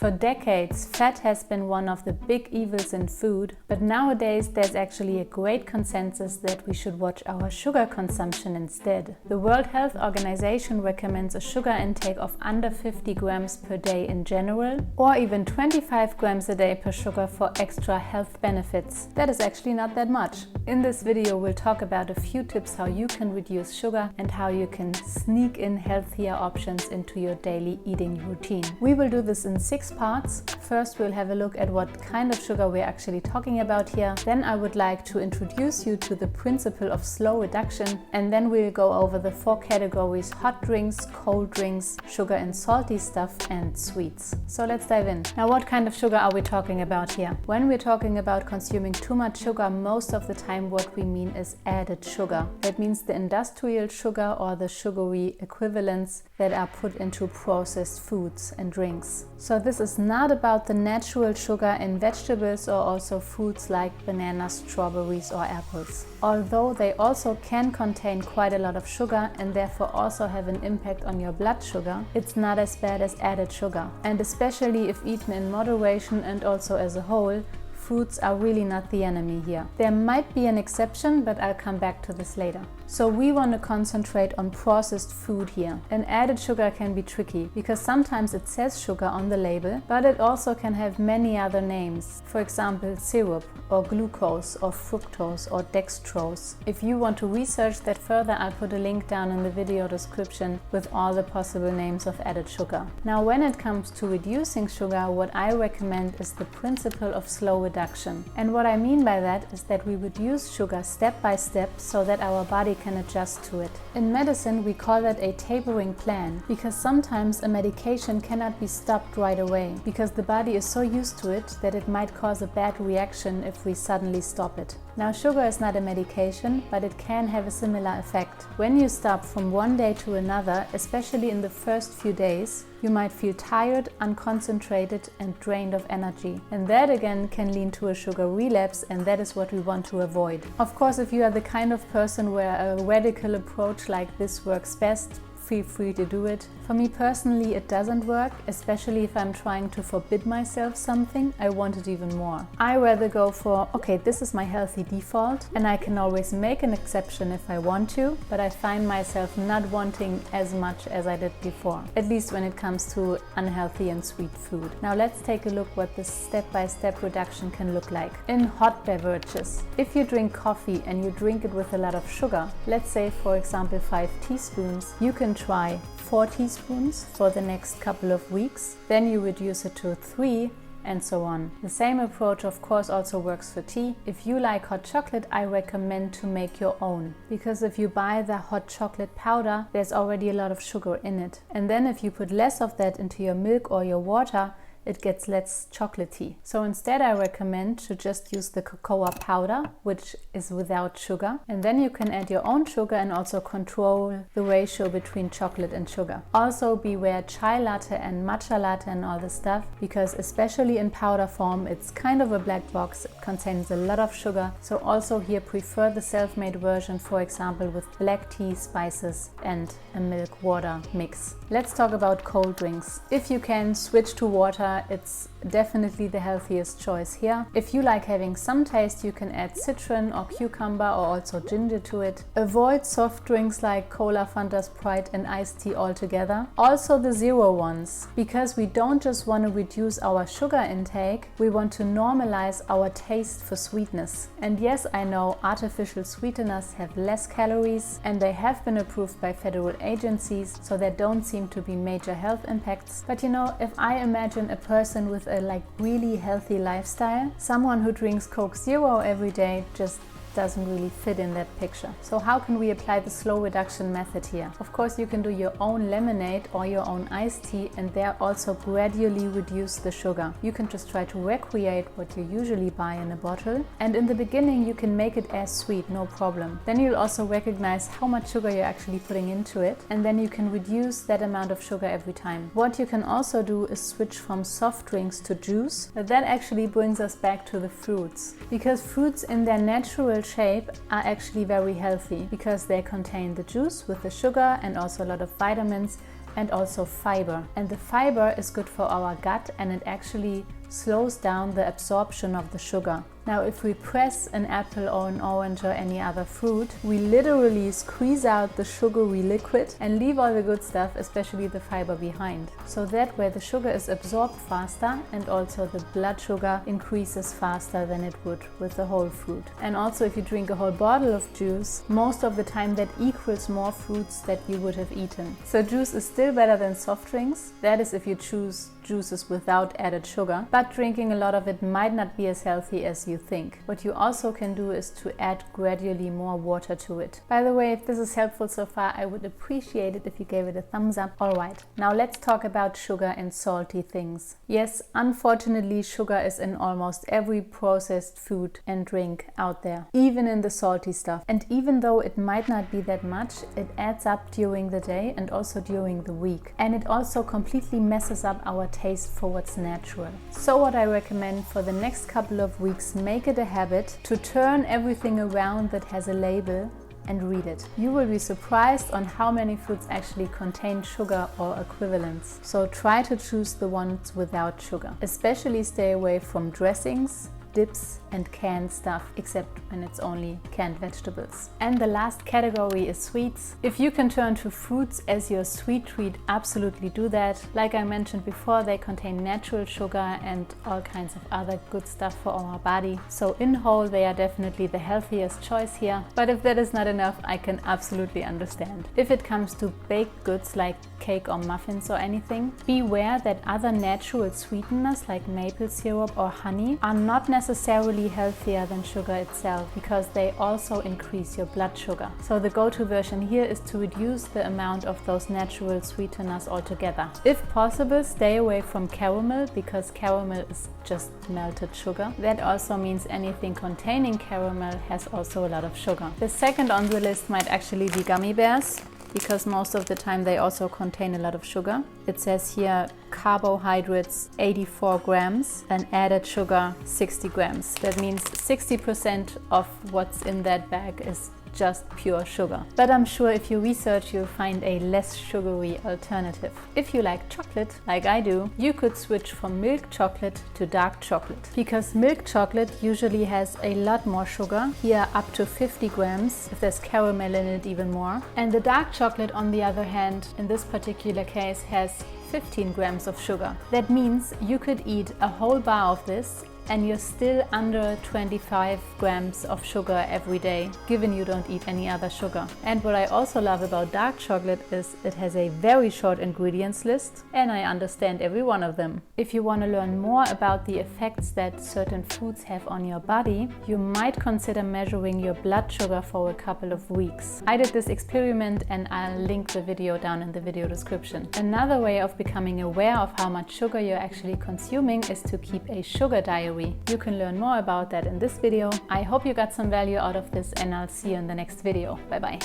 For decades, fat has been one of the big evils in food, but nowadays there's actually a great consensus that we should watch our sugar consumption instead. The World Health Organization recommends a sugar intake of under 50 grams per day in general, or even 25 grams a day per sugar for extra health benefits. That is actually not that much. In this video, we'll talk about a few tips how you can reduce sugar and how you can sneak in healthier options into your daily eating routine. We will do this in 6 parts. First, we'll have a look at what kind of sugar we're actually talking about here. Then I would like to introduce you to the principle of slow reduction, and then we'll go over the 4 categories: hot drinks, cold drinks, sugar and salty stuff, and sweets. So let's dive in. Now, what kind of sugar are we talking about here? When we're talking about consuming too much sugar, most of the time what we mean is added sugar. That means the industrial sugar or the sugary equivalents that are put into processed foods and drinks. So this is not about the natural sugar in vegetables or also fruits like bananas, strawberries or apples. Although they also can contain quite a lot of sugar and therefore also have an impact on your blood sugar, it's not as bad as added sugar. And especially if eaten in moderation and also as a whole, fruits are really not the enemy here. There might be an exception, but I'll come back to this later. So we want to concentrate on processed food here. And added sugar can be tricky because sometimes it says sugar on the label, but it also can have many other names. For example, syrup or glucose or fructose or dextrose. If you want to research that further, I'll put a link down in the video description with all the possible names of added sugar. Now, when it comes to reducing sugar, what I recommend is the principle of slow reduction. And what I mean by that is that we reduce sugar step by step so that our body can adjust to it. In medicine, we call that a tapering plan, because sometimes a medication cannot be stopped right away because the body is so used to it that it might cause a bad reaction if we suddenly stop it. Now, sugar is not a medication, but it can have a similar effect. When you stop from one day to another, especially in the first few days, you might feel tired, unconcentrated and drained of energy. And that again can lead to a sugar relapse, and that is what we want to avoid. Of course, if you are the kind of person where a radical approach like this works best, feel free to do it. For me personally, it doesn't work, especially if I'm trying to forbid myself something. I want it even more. I rather go for, okay, this is my healthy default, and I can always make an exception if I want to, but I find myself not wanting as much as I did before, at least when it comes to unhealthy and sweet food. Now let's take a look what this step-by-step reduction can look like. In hot beverages, if you drink coffee and you drink it with a lot of sugar, let's say for example 5 teaspoons, you can try 4 teaspoons for the next couple of weeks, then you reduce it to 3, and so on. The same approach of course also works for tea. If you like hot chocolate, I recommend to make your own, because if you buy the hot chocolate powder, there's already a lot of sugar in it. And then if you put less of that into your milk or your water, it gets less chocolatey. So instead I recommend to just use the cocoa powder, which is without sugar, and then you can add your own sugar and also control the ratio between chocolate and sugar. Also beware chai latte and matcha latte and all this stuff, because especially in powder form it's kind of a black box. It contains a lot of sugar, so also here prefer the self-made version, for example with black tea, spices and a milk water mix. Let's talk about cold drinks. If you can, switch to water. It's definitely the healthiest choice here. If you like having some taste, you can add citron or cucumber or also ginger to it. Avoid soft drinks like cola, Fanta, Sprite and iced tea altogether. Also the zero ones, because we don't just want to reduce our sugar intake, we want to normalize our taste for sweetness. And yes, I know artificial sweeteners have less calories and they have been approved by federal agencies, so there don't seem to be major health impacts. But you know, if I imagine a person with a really healthy lifestyle, someone who drinks Coke Zero every day just doesn't really fit in that picture. So how can we apply the slow reduction method here? Of course, you can do your own lemonade or your own iced tea and there also gradually reduce the sugar. You can just try to recreate what you usually buy in a bottle, and in the beginning you can make it as sweet, no problem. Then you'll also recognize how much sugar you're actually putting into it, and then you can reduce that amount of sugar every time. What you can also do is switch from soft drinks to juice. That actually brings us back to the fruits, because fruits in their natural natural shape are actually very healthy because they contain the juice with the sugar and also a lot of vitamins, and also fiber. And the fiber is good for our gut, and it actually slows down the absorption of the sugar. Now, if we press an apple or an orange or any other fruit, we literally squeeze out the sugary liquid and leave all the good stuff, especially the fiber, behind. So that way the sugar is absorbed faster, and also the blood sugar increases faster than it would with the whole fruit. And also, if you drink a whole bottle of juice, most of the time that equals more fruits that you would have eaten. So juice is still better than soft drinks. That is if you choose juices without added sugar, but drinking a lot of it might not be as healthy as you think. What you also can do is to add gradually more water to it. By the way, if this is helpful so far, I would appreciate it if you gave it a thumbs up. Alright, now let's talk about sugar and salty things. Yes, unfortunately, sugar is in almost every processed food and drink out there, even in the salty stuff. And even though it might not be that much, it adds up during the day and also during the week. And it also completely messes up our taste for what's natural. So what I recommend for the next couple of weeks, make it a habit to turn everything around that has a label and read it. You will be surprised on how many foods actually contain sugar or equivalents. So try to choose the ones without sugar. Especially stay away from dressings, dips and canned stuff, except when it's only canned vegetables. And the last category is sweets. If you can turn to fruits as your sweet treat, absolutely do that. Like I mentioned before, they contain natural sugar and all kinds of other good stuff for our body. So in whole, they are definitely the healthiest choice here. But if that is not enough, I can absolutely understand. If it comes to baked goods like cake or muffins or anything, beware that other natural sweeteners like maple syrup or honey are not necessarily healthier than sugar itself, because they also increase your blood sugar. So the go-to version here is to reduce the amount of those natural sweeteners altogether. If possible, stay away from caramel, because caramel is just melted sugar. That also means anything containing caramel has also a lot of sugar. The second on the list might actually be gummy bears, because most of the time they also contain a lot of sugar. It says here carbohydrates 84 grams and added sugar 60 grams. That means 60% of what's in that bag is just pure sugar. But I'm sure if you research, you'll find a less sugary alternative. If you like chocolate, like I do, you could switch from milk chocolate to dark chocolate, because milk chocolate usually has a lot more sugar, here up to 50 grams, if there's caramel in it even more. And the dark chocolate, on the other hand, in this particular case, has 15 grams of sugar. That means you could eat a whole bar of this and you're still under 25 grams of sugar every day, given you don't eat any other sugar. And what I also love about dark chocolate is it has a very short ingredients list, and I understand every one of them. If you want to learn more about the effects that certain foods have on your body, you might consider measuring your blood sugar for a couple of weeks. I did this experiment and I'll link the video down in the video description. Another way of becoming aware of how much sugar you're actually consuming is to keep a sugar diary. You can learn more about that in this video. I hope you got some value out of this, and I'll see you in the next video. Bye bye.